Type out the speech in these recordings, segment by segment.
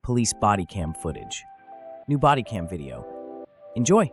police body cam footage. New body cam video. Enjoy.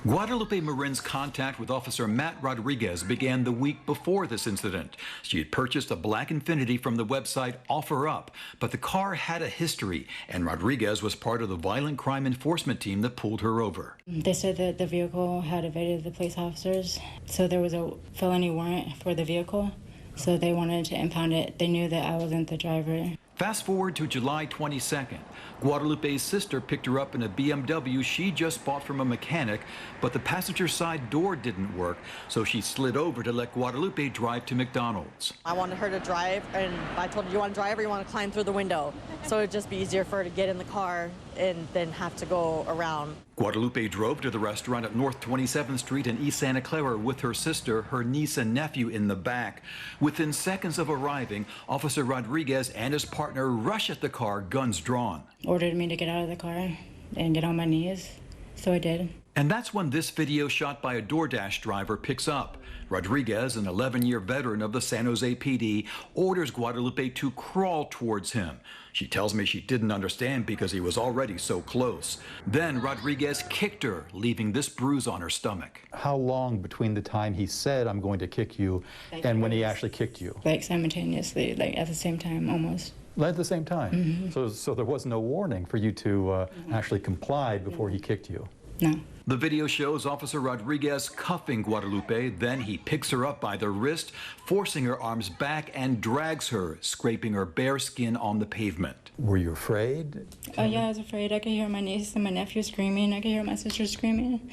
Guadalupe Marin's contact with Officer Matt Rodriguez began the week before this incident. She had purchased a black Infiniti from the website OfferUp, but the car had a history, and Rodriguez was part of the violent crime enforcement team that pulled her over. They said that the vehicle had evaded the police officers, so there was a felony warrant for the vehicle, so they wanted to impound it. They knew that I wasn't the driver. Fast forward to July 22nd. Guadalupe's sister picked her up in a BMW she just bought from a mechanic, but the passenger side door didn't work, so she slid over to let Guadalupe drive to McDonald's. I wanted her to drive, and I told her, you want to drive or you want to climb through the window? So it'd just be easier for her to get in the car and then have to go around. Guadalupe drove to the restaurant at North 27th Street in East Santa Clara with her sister, her niece and nephew in the back. Within seconds of arriving, Officer Rodriguez and his partner rush at the car, guns drawn. Ordered me to get out of the car and get on my knees, so I did. And that's when this video shot by a DoorDash driver picks up. Rodriguez, an 11-year veteran of the San Jose PD, orders Guadalupe to crawl towards him. She tells me she didn't understand because he was already so close. Then Rodriguez kicked her, leaving this bruise on her stomach. How long between the time he said, "I'm going to kick you," and when he actually kicked you? Like simultaneously, like at the same time, almost. At the same time? Mm-hmm. So there was no warning for you to actually comply before he kicked you? No. The video shows Officer Rodriguez cuffing Guadalupe, then he picks her up by the wrist, forcing her arms back and drags her, scraping her bare skin on the pavement. Were you afraid? Oh yeah, I was afraid. I could hear my niece and my nephew screaming. I could hear my sister screaming.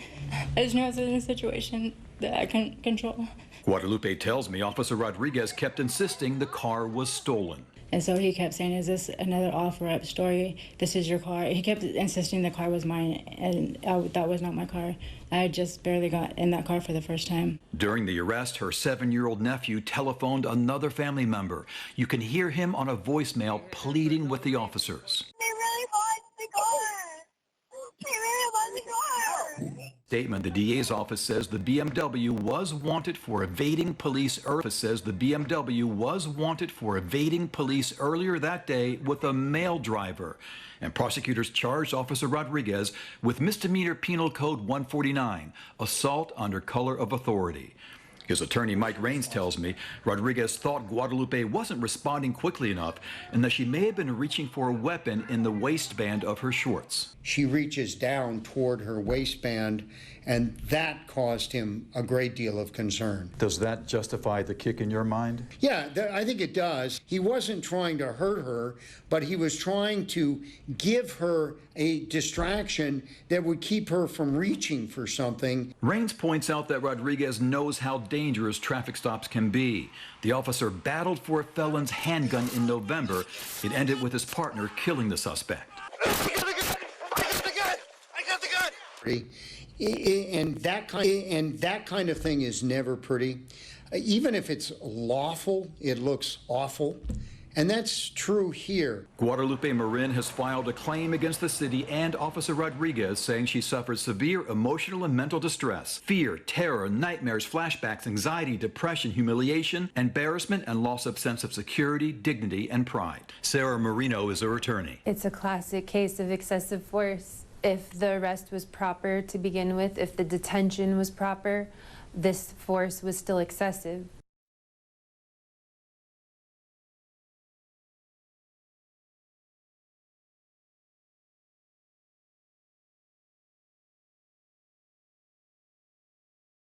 I just knew I was in a situation that I couldn't control. Guadalupe tells me Officer Rodriguez kept insisting the car was stolen. And so he kept saying, is this another OfferUp story? This is your car. He kept insisting the car was mine, and that was not my car. I had just barely got in that car for the first time. During the arrest, her 7-year-old nephew telephoned another family member. You can hear him on a voicemail pleading with the officers. They really want the car. They really want the car. Statement, the DA's office says the BMW was wanted for evading police. The BMW was wanted for evading police earlier that day with a male driver. And prosecutors charged Officer Rodriguez with misdemeanor penal code 149, assault under color of authority. His attorney, Mike Raines, tells me Rodriguez thought Guadalupe wasn't responding quickly enough and that she may have been reaching for a weapon in the waistband of her shorts. She reaches down toward her waistband, and that caused him a great deal of concern. Does that justify the kick in your mind? Yeah, I think it does. He wasn't trying to hurt her, but he was trying to give her a distraction that would keep her from reaching for something. Raines points out that Rodriguez knows how dangerous traffic stops can be. The officer battled for a felon's handgun in November. It ended with his partner killing the suspect. I got the gun! I got the gun! And that kind of thing is never pretty. Even if it's lawful, it looks awful. And that's true here. Guadalupe Marin has filed a claim against the city and Officer Rodriguez, saying she suffered severe emotional and mental distress, fear, terror, nightmares, flashbacks, anxiety, depression, humiliation, embarrassment, and loss of sense of security, dignity, and pride. Sarah Marino is her attorney. It's a classic case of excessive force. If the arrest was proper to begin with, if the detention was proper, this force was still excessive.